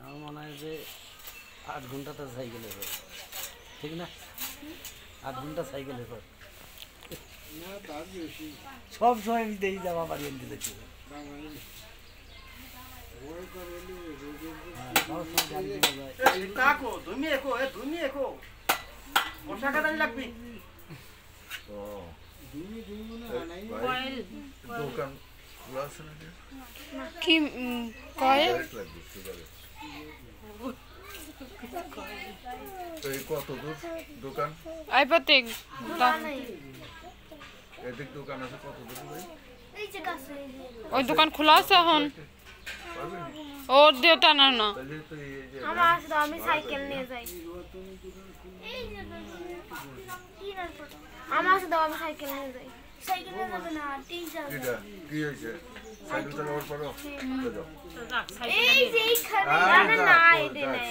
আমার মনে হয় যে 8 ঘন্টা তো সাইকেলে হয়, ঠিক না? 8 ঘন্টা সাইকেলে হয় সব সময় আমি দেখি যাওয়া বাড়ি এনে দিয়েছি। দোকান কি কয়েল কত দূর দোকান আইপাতে এদিক দোকান আছে কত দূর ওই দোকান খোলা আছে এখন ওর দিয়ে টানা না আমি সাইকেল নিয়ে যাই আমার সাথে আমি সাইকেল নিয়ে যাই সাইকেল নিয়ে যাবে না এটা কি হয়েছে সাইকেল চালানোর পর এই যে এইখানে না এটা না